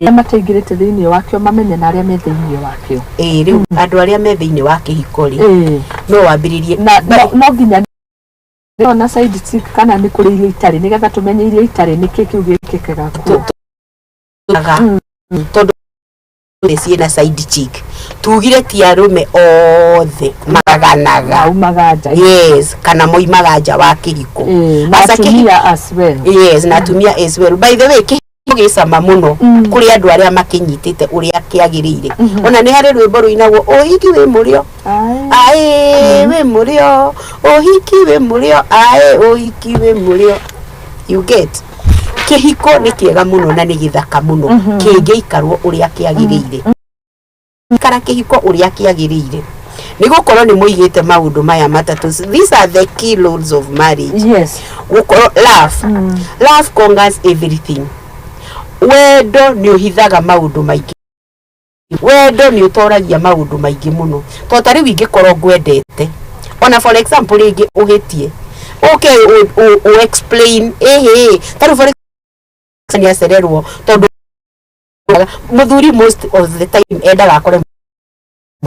Mateigirite thiini wakio mamenye na aria me thiini wakio riu andu aria me thiini wa kihiko ri no wambiririe no nginya na side chick kana ni kuri irio itari nigetha tumenye irio itari niki kiu gikikaga ku tondu ciina side chick tugire ti arume othe maganaga yes kana moimaga nja wa kihiko atumia as well yes na atumia as well by the way gicama muno kuri andu aria makinyitite uria kiagirire ona ni hari rwimbo ruinagwo ohiki we murio ai we murio ohiki we murio ai ohiki we murio you get kihiko ni kiega muno na ni githaka muno kingiikarwo uria kiagirire kara kihiko uria kiagirire ni gukorwo ni muigite maundu maya matatu. These are the key laws of marriage. Yes. Love conquers everything. Wendo ni uhithaga maundu maingi. Wendo ni utoragia maundu maingi muno. Tota riu ingikorwo ngwendete. Ona for example ringi uhitie. Okay, u explain taru for example ni acererwo tondu muthuri most of the time endaga akore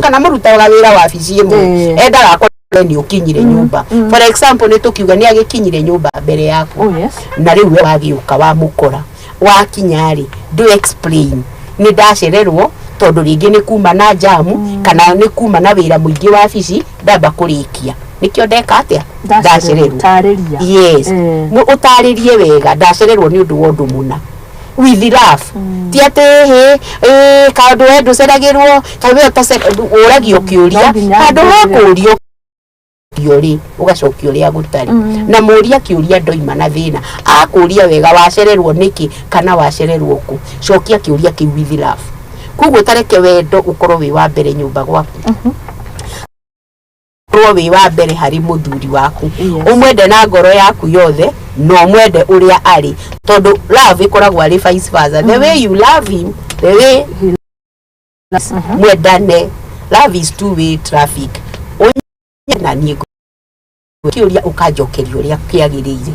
kana murutaga wira wa bici imwe endaga akore ni ukinyire nyumba. For example ni tukiuga ni agikinyire nyumba mbere yako na riu wagiuka wa mukora wakinyari do explain ni ndacererwo tondu ringi ni kuma na jamu kana ni kuma na wira muingi wa bici ndamba kurikia nikio ndeka atia ndacererwo yes utaririe wega ndacererwo ni undu wondu muna with love ti ate kandu endu ceragirwo kawe uragio kiuria kandu wakurio kiuri ugacokio uria gutari na muria kiuria ndoima na thina akuria wega wacererwo niki kana wacererwo ku cokia kiuria ki with love kuguo tareke wendo ukorwo wi wa mbere nyumba gwaku wi wa mbere hari muthuri waku umwende na ngoro yaku yothe no mwende uria ari tondu love ikoragwo ari vice versa the way you love him the way mwendane love is two way traffic na niego kiuria ukajokeria uria kiagirire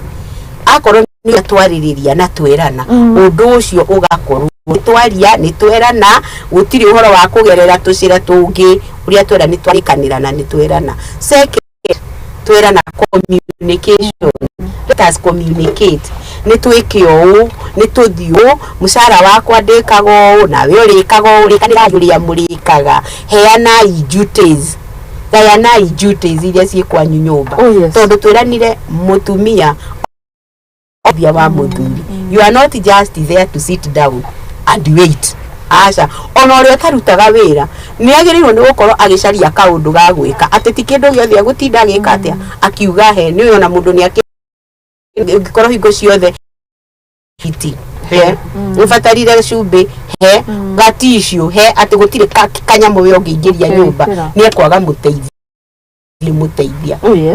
akorwo ni atwaririria na twerana undu ucio ugakorwo twaria ni twerana gutiri uhoro wa kugerera tucira tungi uria twera ni twarikanira na ni twerana second twerana communication let us communicate ni twikio ni tuthio mushara wakwa ndikago na we urikago urikanira juria murikaga heana duties Diana duties iria ciekwanyu nyumba tondu tweranire mutumia obia wa muthuri you are not just there to sit down and wait acha ona uri utarutaga wira ni agirirwo ni gukorwo agicaria kaundu ga gwika ati ti kindu giothe gutinda agika atia akiuga he ni ona mundu ni akikorwo hingo ciothe hiti he ufatarire cumbi he gatishu he ati gutire kanyamu we ongiingiria nyumba ni ekwaga muteithia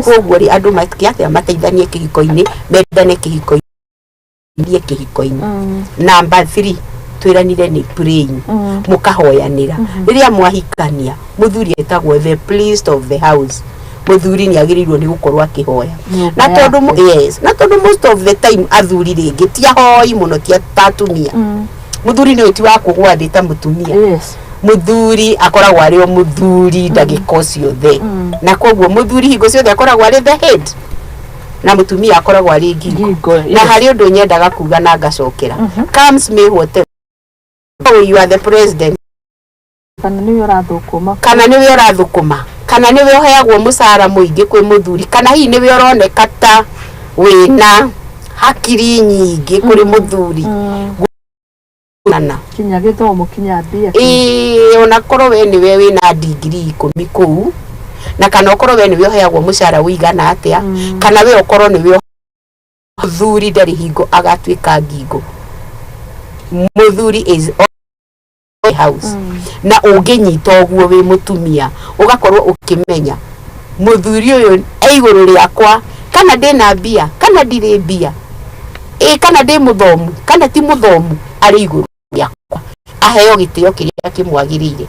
koguo ri andu makiatia mateithanie kihiko-ini mendane kihiko-ini number 3 twiranire ni praying mukahoyanira riria mwahikania muthuri etagwo the priest of the house muthuri ni agirirwo ni gukorwo akihoya na tondu na tondu most of the time athuri ringi ti ahoi muno ti tatumia muthuri ni uti wa kugwa ndita mutumia muthuri akoragwo ari o muthuri ndagiko ciothe na koguo muthuri hingo ciothe akoragwo ari the head na mutumia akoragwo ari ngingo na hari undu nyendaga kuga na ngacokera comes me whatever you are the president kana niwe urathukuma kana niwe uheagwo mucara muingi kwi muthuri kana hi niwe uroneka ta wina hakiri nyingi kuri muthuri nana kinya githomo kinya mbia ona korwo we niwe wina degree 10 kuu na kana okorwo we niwe uheagwo mucara uigana atia kana we okorwo niwe muthuri ndari hingo agatwika ngingo muthuri is house na unginyita oguo wi mutumia ugakorwo ukimenya muthuri uyu eiguru riakwa kana ndina mbia kana ndire mbia kana ndi muthomu kana ti muthomu ari iguru riakwa aheo gitio kiria kimwagirire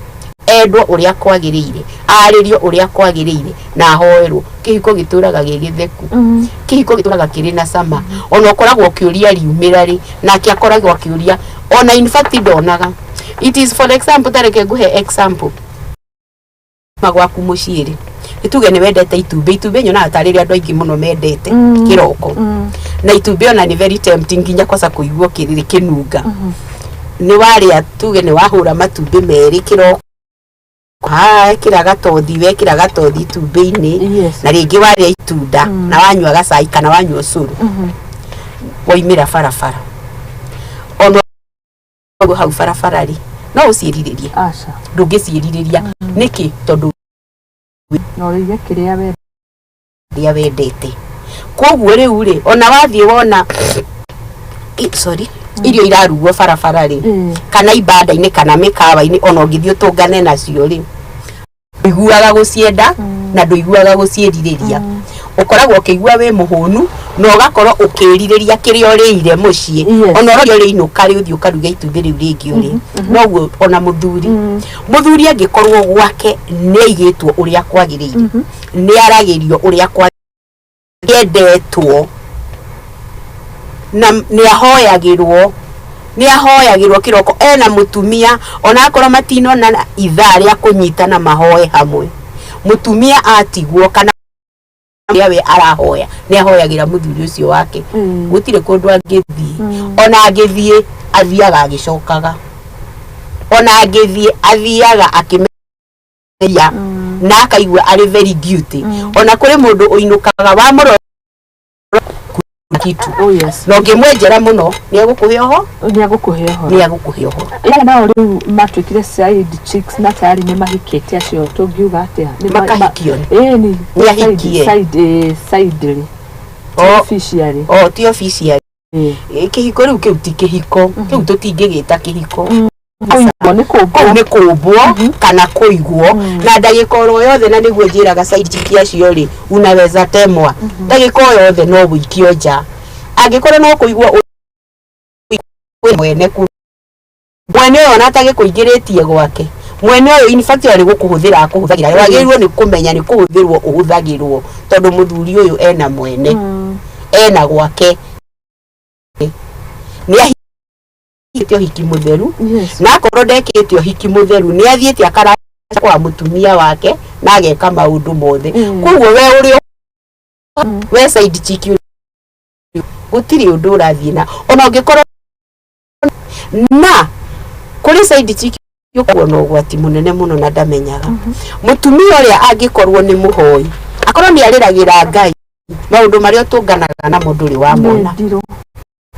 endwo uria kwagiriire aririo uria kwagiriire na hoerwo kihiko gituraga gigitheku kihiko gituraga kiri na sama ona ukoragwo kiuria riumira ri na kiakoragwo kiuria ona in fact ndonaga. It is for example tareke nguhe example magwaku muciiri ituge ni wendete itumbe nyona atariri andu aingi muno mendete kiroko na itumbe ona ni very tempting nginya kosa kuigwo kiriri kinunga ni wari atuge ni wahura matumbe meri kiroko kira gatothi itumbe-ini na ringi wari itunda na wanywa gacai kana wanywa curu waimira barabara ono hau barabara ri no uciiriririe aca ndungiciiririria niki tondu no ri kiria wendete koguo riu ri ona wathie wona irio irarugo barabara ri kana ibanda-ini kana mikawa-ini ona ngithio tungane nacio ri iguaga gucienda na nduiguaga guciiririria ukoragwo ukigua we muhunu no gakorwo ukiririria kiria uriire mucii ona uri uriinuka ri uthio karuga itumbi riu ringi uri noguo ona muthuri angikorwo gwake ni aigitwo uria kwagiriire ni aragirio uria kwendetwo na ni ahoyagirwo kiroko ena mutumia ona akorwo matino na ithaa ria kunyitana mahoe hamwe mutumia atigwo kana we arahoya ni ahoyagira muthuri ucio wake gutire kundu angithii ona angithii athiaga agicokaga ona angithii athiaga akimeria na akaigua ari very guilty ona kuri mundu uinukaga wa muro kitu no ngimwenjera muno ni agukuhe oho ila na uri matwikire side chicks na tayari ni mahikete acio tungiuga atia ni makahikio ni side officially ti officially kihiko riu kiu ti kihiko kiu tutingigita kihiko ni kumbwo kana kuigwo na ndagika oro yothe na niguo njiraga side chick acio ri unaweza temwa ndagika yothe no wikio nja angikorwo no kuigwo mwene ona atagikuingiritie gwake mwene uyu in fact ari gukuhuthira wagirwo ni kumenya ni kuhuthirwo uhuthagirwo tondu muthuri uyu ena mwene ena gwake ni ahikitio hiki mutheru na akorwo ndekitio hiki mutheru ni athiete akara kwa mutumia wake na ageka maundu mothe koguo we uri we side chick gutiri undu urathie na ona ungikorwo na kuri side chick yuko no gwati munene muno na ndamenyaga mutumia uria angikorwo ni muhoi akorwo ni ariragira Ngai maundu maria tunganaga na mundu ri wa mona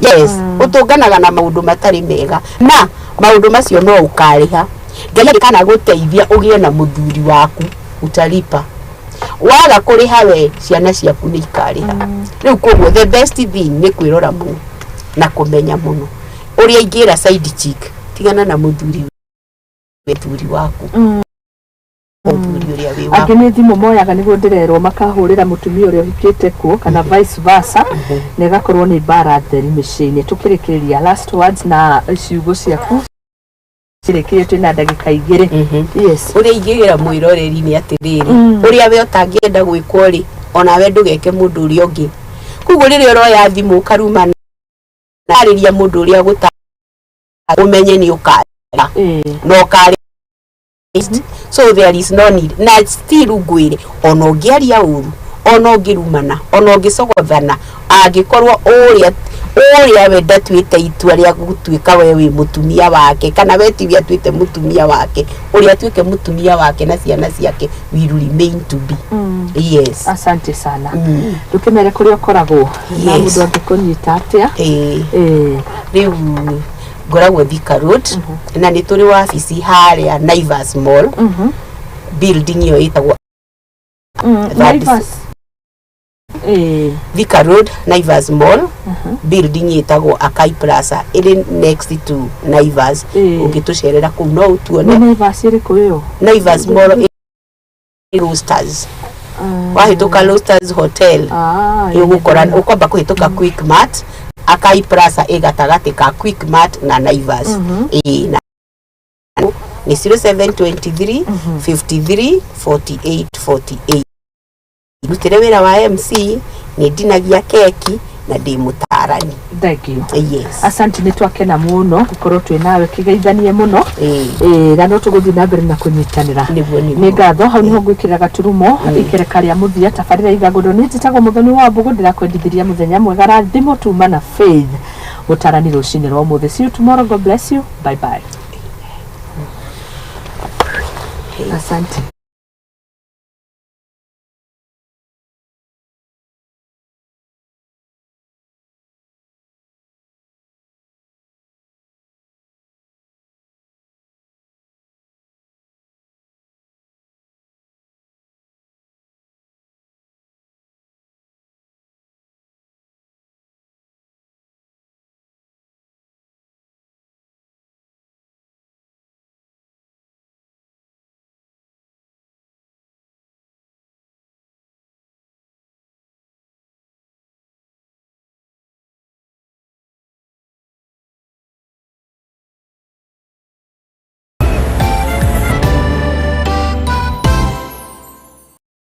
yes utunganaga na maundu matari mega na maundu macio no ukariha Ngai kana guteithia ugie na muthuri waku utalipa waga kuriha we ciana ciaku ni ikariha riu koguo the best thing ni kwirora muno na kumenya muno uria ingira side chick tigana na muthuri waku muthuri uria wi waku angini thimu moyaga niguo ndirerwo makahurira mutumia uria hikite ku kana vice versa ne gakorwo ni bara theri micini tukirikiria last words na ciugo ciaku cirekirie twina ndagika igiri yes uria ingigira mwiroreri ni atiriri uria we utangienda gwikwo ri ona we ndugeke mundu uria ungi kuguo riri uroya thimu karuma na ariria mundu uria guta umenye ni ukara no kare so there is no need na still ugwire ona ungiaria uru ona ungirumana ona ungicogothana angikorwo uria wenda twite itua ria gutwika we wi mutumia wake kana we tiwi atwite mutumia wake uria twike mutumia wake na ciana ciake we remain to be yes asante sana tukimere kuri okoragwo na mundu angikunyita atia riu ngoragwo Thika Road na ni turi wabici haria Naivas Mall building yo itagwo Naivas Thika Road Naivas Mall building itagwo Akai Plaza iri next to Naivas ungitucerera ku no utuone Naivas iri kuyo Naivas Mall Roosters wahituka Roosters Hotel yugukora ukomba kuhituka Quickmart Akai Plaza egatagati ka Quickmart na Naivas na ni 0723 53 48 48. Ndutire wira wa MC ni ndinagia keki na ndi mutarani. Thank you. Yes. Asante ni twakena muno gukorwo twi nawe kigeithanie muno. Na no tuguthi na mbere na kunyitanira. Ni ngatho hau niho gwikira gaturumo ikereka ria muthia tabarira igagundo ni titagwo muthoni wa mbugu ndirakwendithĩria muthenya mwega rathimo tuma na Faith mutarani rucinĩ rwa umuthi. See you tomorrow. God bless you. Bye bye. Asante.